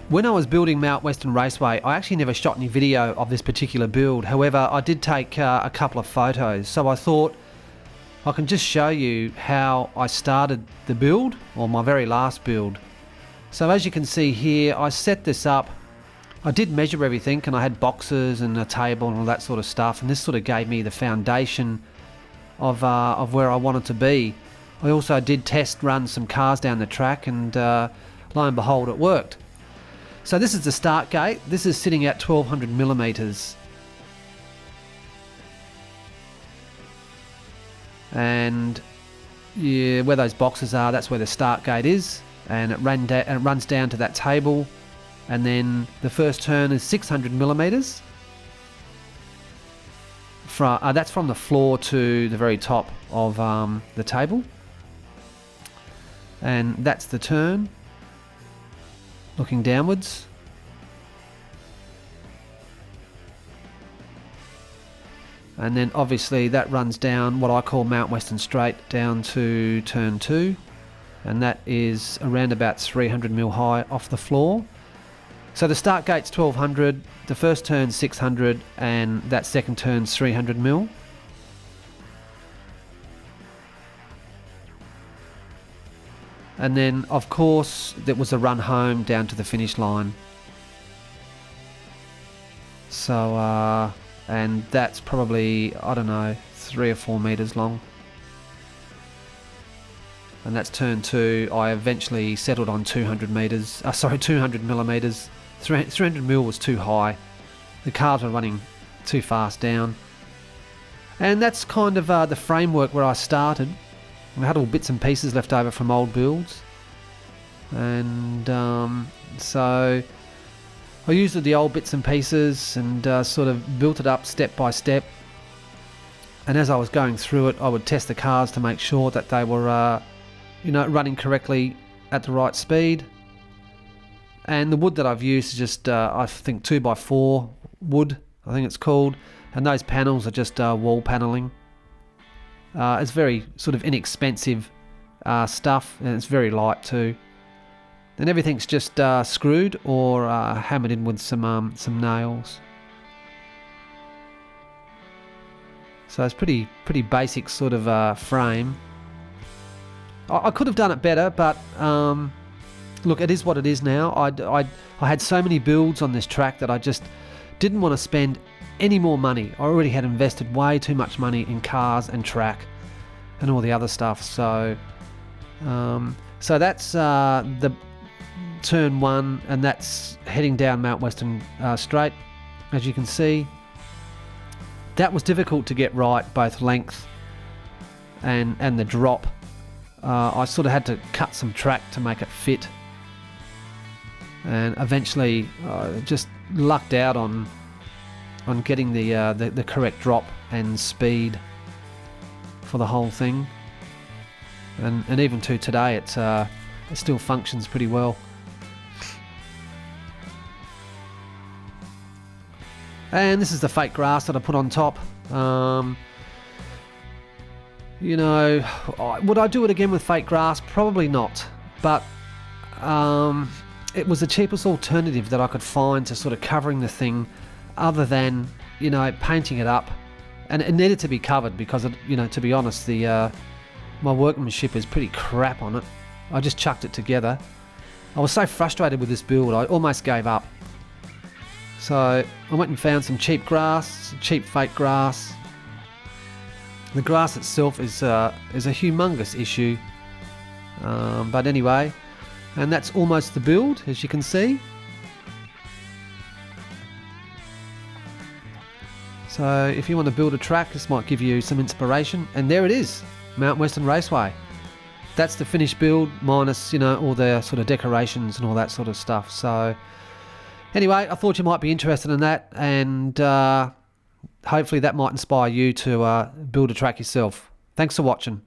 When I was building Mount Western Raceway, I actually never shot any video of this particular build. However, I did take a couple of photos, so I thought I can just show you how I started the build, or my very last build. So as you can see here, I set this up. I did measure everything, and I had boxes and a table and all that sort of stuff, and this sort of gave me the foundation of where I wanted to be. I also did test run some cars down the track, and lo and behold, it worked. So this is the start gate. This is sitting at 1200 millimeters. And yeah, where those boxes are, that's where the start gate is. And it runs down to that table. And then the first turn is 600 millimeters. That's from the floor to the very top of the table. And that's the turn. Looking downwards. And then obviously that runs down what I call Mount Western Straight down to turn 2. And that is around about 300 mil high off the floor. So the start gate's 1200, the first turn's 600, and that second turn's 300 mil. And then, of course, there was a run home down to the finish line. So, and that's probably, I don't know, 3 or 4 meters long. And that's turn 2. I eventually settled on 200 meters. 200 millimeters. 300 mil was too high. The cars were running too fast down. And that's kind of the framework where I started. I had all bits and pieces left over from old builds, and so I used the old bits and pieces and sort of built it up step by step. And as I was going through it, I would test the cars to make sure that they were running correctly at the right speed. And the wood that I've used is just I think 2x4 wood, I think it's called, and those panels are just wall paneling. It's very sort of inexpensive stuff, and it's very light too. And everything's just screwed or hammered in with some nails. So it's pretty basic sort of frame. I could have done it better, but look, it is what it is now. I had so many builds on this track that I just didn't want to spend any more money. I already had invested way too much money in cars and track and all the other stuff. So that's the turn 1, and that's heading down Mount Western Straight, as you can see. That was difficult to get right, both length and the drop. I sort of had to cut some track to make it fit, and eventually just lucked out on getting the correct drop and speed for the whole thing, and even to today it still functions pretty well. And this is the fake grass that I put on top. Would I do it again with fake grass? Probably not, but it was the cheapest alternative that I could find to sort of covering the thing, other than painting it up. And it needed to be covered because to be honest, my workmanship is pretty crap on it. I just chucked it together. I was so frustrated with this build, I almost gave up. So I went and found some cheap grass, cheap fake grass. The grass itself is a humongous issue, but anyway, and that's almost the build, as you can see. So if you want to build a track, this might give you some inspiration. And there it is, Mount Western Raceway. That's the finished build, minus all the sort of decorations and all that sort of stuff. So anyway, I thought you might be interested in that, and hopefully that might inspire you to build a track yourself. Thanks for watching.